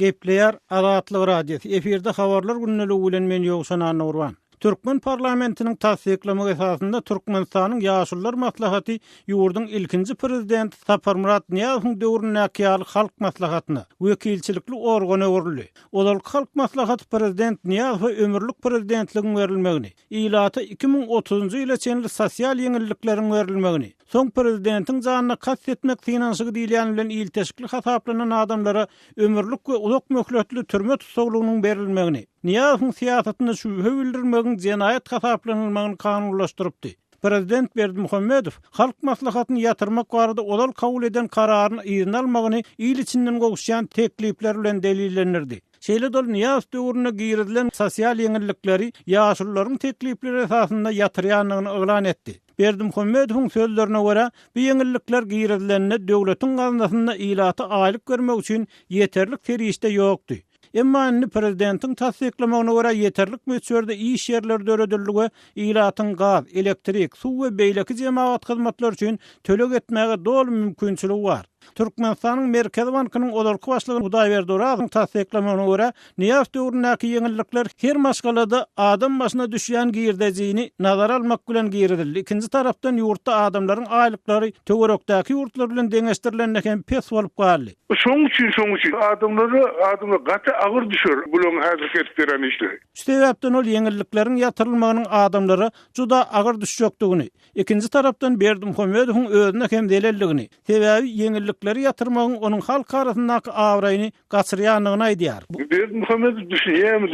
Gepleýär Azatlyk radiosu. Eferde habarlar günnäli bilen men Ýogşan Anurwan. Türkmen parlamentiniň tasdiklamak esasında Türkmenistanyň Ýaşullar maslahaty ýurduň ilkinji prezidenti Saparmurat Niýazowyň döwründäki halk maslahatyna wekilçilikli organ öwrüldi. Olar halk maslahaty prezident Niýazowa ömürlük prezidentligin berilmegini, ýylata 2030-njy ýyla çenli sosial ýeňillikleriň berilmegini, soň prezidentiň janyna kast etmek finansygy diýilýän bilen ilteşikli hasaplanan adamlara ömürlük we uzak möhletli türme tutuklugynyň berilmegini, Niýazowyň siýasatyna şübhe bildirmegin jenayet hasaplanylmagyny kanunlaşdyrypdy. Prezident Berdimuhammedow halk maslahatyny ýatyrmak barada olar kabul eden kararyny ýygyna almagyny ýyl içinden gowuşýan teklipler bilen delillendirdi. Şeýle dol Niýazow döwrüne girilen sosial ýeňillikleri ýaşullaryň teklipleri esasında ýatyrýanlygyny eglan etdi. Berdimuhammedowyň sözlerine görä, bu ýeňillikler girilenine döwletiň gazinasyna ýylata aýlyk bermek üçin ýeterlik serişde ýokdy. Emma indi prezidentiň tasdiklamagyna görä ýeterlik möçberde iş ýerleri örediligi ýylatyň gaz, elektrik, suw we beýleki jemaat hyzmatlary üçin tölek etmäge doly mümkinçiligi bar. Türkmenistanyň Merkezi Bankynyň olarky başlygy Hudaýberdi Orazowyň tasdiklamagyna görä, Niýazow döwründäki ýeňillikler her maşgalada adam başyna düşýän girdejini nazara almak bilen girdildi. Ikinji tarapdan ýurtda adamlaryň aýlyklary töwerekdäki ýurtlar bilen deňeşdirilen pes bolup galdy. Şoň üçin adamlar gaty agyr düşer bulan häzir ketdiren işler. Şu sebäpden ol ýeňillikleriň ýatyrylmagynyň adamlara juda agyr düşjekdigini, ikinji tarapdan Berdimuhammedowyň özüne hem delilligini, sebäbi ýeňillikleri ýatyrmagyň onuň halk arasyndaky awraýyny gaçyrýanlygyny aýdýar. Berdimuhammedow düşünýärmi,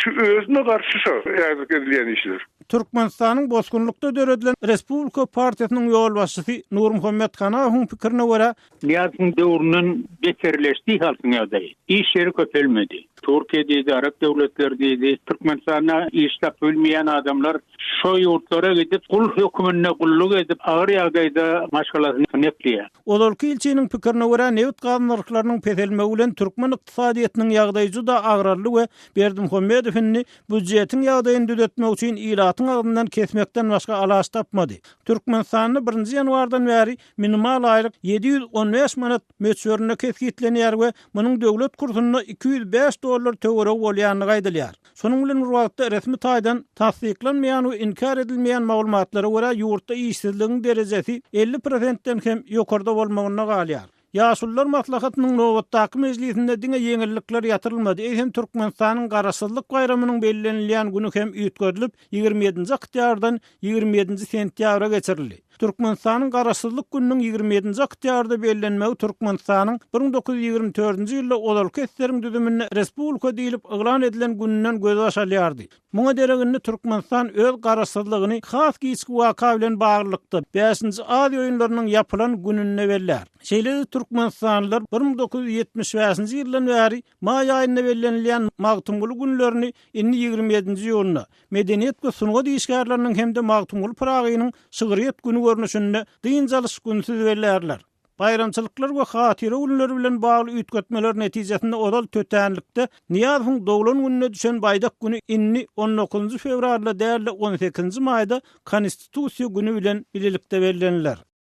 şu özüne garşy häzir ketdiren işler. Türkmenistanyň bozgunlukda döredilen Respublika Partiýasynyň ýol başçysy Nurmuhammed Kanawaň pikirine görä, Niýazowyň döwründen beterleşdi halkyň ýagdaýy. İş ýeri köpelmedi. Türkiýe diýdi, Arap döwletleri diýdi, Türkmenistana işlep bilmeýän adamlar şo ýurtlara gidip kul hökümine gulluk edip agyr ýagdaýda maşgalasyny nepleýär. Olarky ilçiniň pikirine görä, newit gazynlyklarynyň peselmegi bilen Türkmen ykdysadyýatynyň ýagdaýy juda agrarly we Berdimuhammedowyň budjetiň ýagdaýyny düzeltmek üçin ýylatyň agyndan kesmekden başga alaç tapmady. Türkmenistanyň 1-nji ýanwardan bäri minimal aýlyk 715 manat möçberine kesgitlenýär we munyň döwlet kursyna $205 töwerek bolýanlygy aýdylýar. Şonuň bilen bir wagtda resmi taýdan tasdiklanmaýan we inkar edilmeýän maglumatlara görä ýurtda işsizligiň derejesi 50%den hem ýokarda bolmagyna galýar. Ýaşullar maslahatynyň nowatdaky mejlisinde diňe ýeňillikler ýatyrylmady. Hem Türkmenistanyň garaşsyzlyk bayramynyň bellenilýän güni hem üýtgözülip 27-nji oktýabrdan 27-nji sentýabra geçirildi. Türkmenistanyň garaşsyzlyk gününiň 27-nji oktýabrda bellenmegi Türkmenistanyň 1924-nji ýylda olarky eslerin düzümine respublika diýilip eglan edilen gününden göz açalýardy. Muňa dereginde Türkmenistan öz garaşsyzlygyny has giçki waka bilen baglykda 5-nji Aziýa oýunlarynyň ýapylan gününe berler. Şeýle Türkmenistanlylar 1975-nji ýyldan bäri may aýynda bellenilýän Magtymguly günlerini inni 27-nji ýylyna medeniýet we sunuga diýişgärläriniň hemde Magtymguly Pragynyň şygyryýet günü görnüşinde dynjalyş günsiz berlerler. Bayramçylyklar we hatyra günleri bilen bagly üýtgetmeler netijesinde odal tötänlikde Niýazowyň dowlan gününe düşen baýdak günü inni 19 fevralda däl 18 maýda konstitusiýa günü bilen birlikde bellenler.